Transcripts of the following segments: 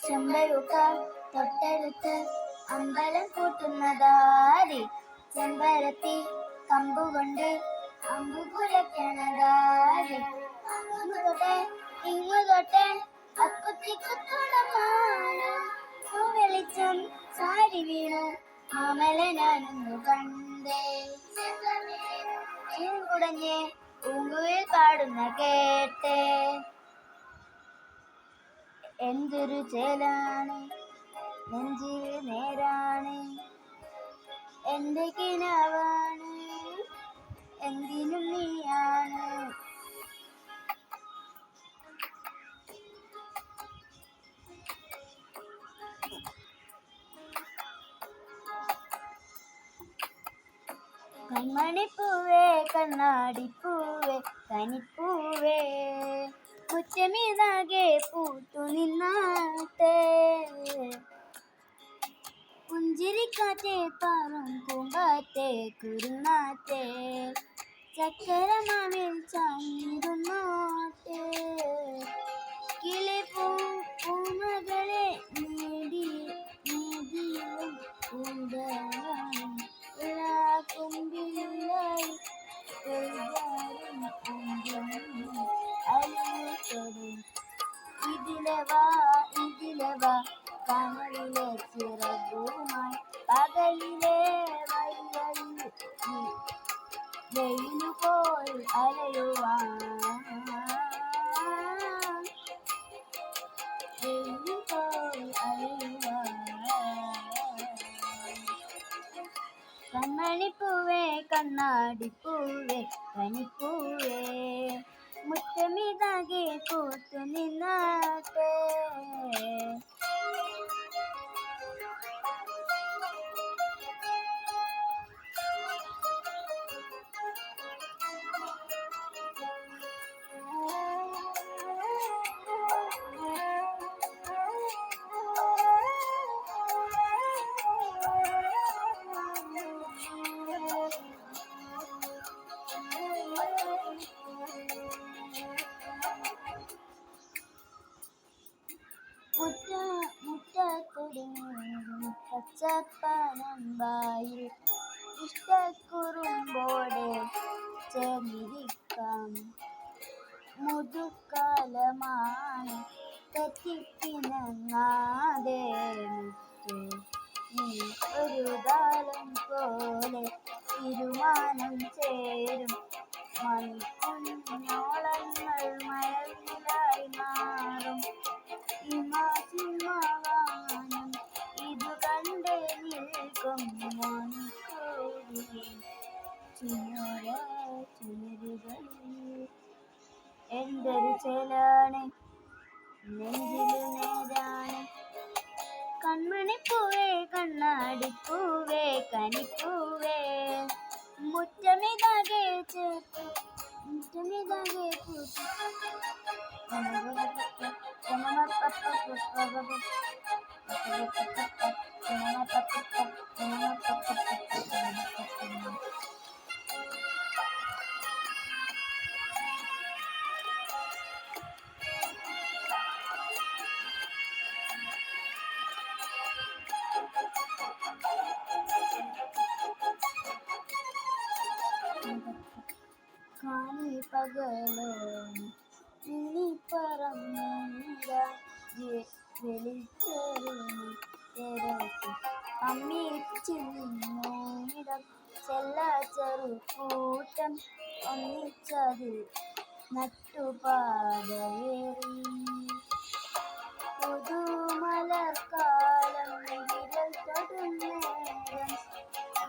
ചെമ്പഴുക്ക തൊട്ടടുത്ത് അമ്പലം കൂട്ടുന്നതാരി, ചെമ്പരത്തി കമ്പുകൊണ്ട് അമ്പു കുലക്കണതാരി. അങ്ങു തൊട്ടെ ഇങ്ങു തൊട്ടെ അക്കുത്തി കുത്തുടമാണ്, വെളിച്ചം സാരി വീണു മാമല ഞാനൊന്നു കണ്ടേ. കുടഞ്ഞ് പൂങ്കുയിൽ പാടുന്ന കേട്ടേ. എന്തൊരു ചേലാണ് നെഞ്ചിൽ നേരാണ്, എന്റെ കിനാവാണ് എന്തിനും നീയാണ്. കൺമണിപ്പൂവേ കണ്ണാടിപ്പൂവേ കനിപ്പൂവേ, മുറ്റമിതാകെ പൂത്തു നിന്നാട്ടെ. പുഞ്ചിരിക്കാറ്റെ പാറും പൂമ്പാറ്റെ കുരുന്നാറ്റെ, ചക്കരമാവിൽ ചാഞ്ഞിരുന്നോട്ടെ. പൂമകളെ നേടിയും പൂന്തവാനും കുമ്പിലായി ഇതിലവാ കനലിലെ ചിറകുമായി പകലിലെ വെയിലു പോൽ അലയുവാൻ. കൺമണിപ്പൂവേ കണ്ണാടിപ്പൂവേ കനിപ്പൂവേ, മുറ്റമിതാകെ പൂത്തു നിന്നാട്ടെ. പച്ചപ്പനമ്പായിൽ ഇഷ്ടക്കുറുമ്പോടെ ചേർന്നിരിക്കാം. മുതുക്കാലമാണ് തെറ്റിപ്പിണങ്ങാതെ നീ ഒരു കാലം പോലെ തീരുമാനം ചേരും. മണിക്കുഞ്ഞോളങ്ങൾ മഴവിലായി മാറും. ിമാവാനം ഇതു കണ്ടേ നിൽക്കും ചുമരുകളിൽ. എന്തൊരു ചേലാണ് നെഞ്ചിലു നേരാണ്, കൺമണിപ്പൂവേ കണ്ണാടിപ്പൂവേ കനിപ്പൂവേ, മുറ്റമിതാകെ ചേർത്തു മുറ്റമിതാകെ പൂത്തു. കാലി പകലോ നീ പറന്നില്ല, വെളിച്ചെറിഞ്ഞ് തെരച്ച് അമ്മിച്ചിന്നിടം ചെല്ലാച്ചെറു കൂട്ടം ഒന്നിച്ചതിൽ നട്ടുപാതയേറി. പുതുമലർക്കാലം വിരൽ തൊടുന്നേരം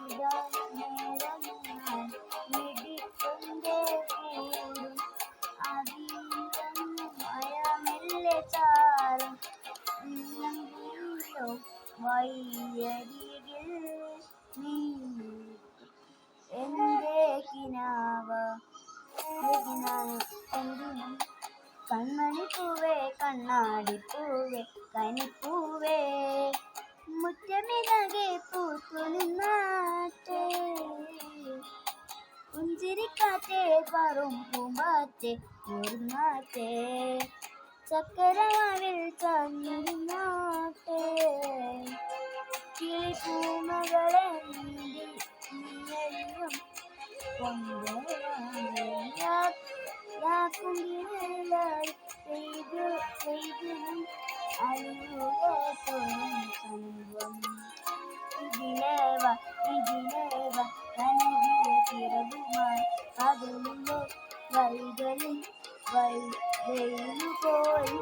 ഇതാ നേരം ഞാൻ മിടിക്കൊണ്ടേ കൂടും. അതിലൊന്നും മയമെല്ലെ ചാരം വയ്യരികിൽ നീ എന്റെ കിനാവ എന്തിനും. കൺമണിപ്പൂവേ കണ്ണാടിപ്പൂവേ കനിപ്പൂവേ, മുറ്റമിതാകെ പൂത്തു നിന്നാട്ടെ. പുഞ്ചിരിക്കാറ്റെ പറയും പൂമ്പാറ്റെ കുരുന്നാറ്റെ, ചക്കരമാവിൽ ചാഞ്ഞിരുന്നാട്ടെ കിളിപ്പൂമകളെ നീയഴിയും കൊണ്ടുവാക്കുങ്കിലായി പെയ്തു അലിവുകോടും സംഘം ഇതിലേവ കനവിയ ചിറകുമായി പകലിലെ വൈകളിൽ വെയിലുപോയി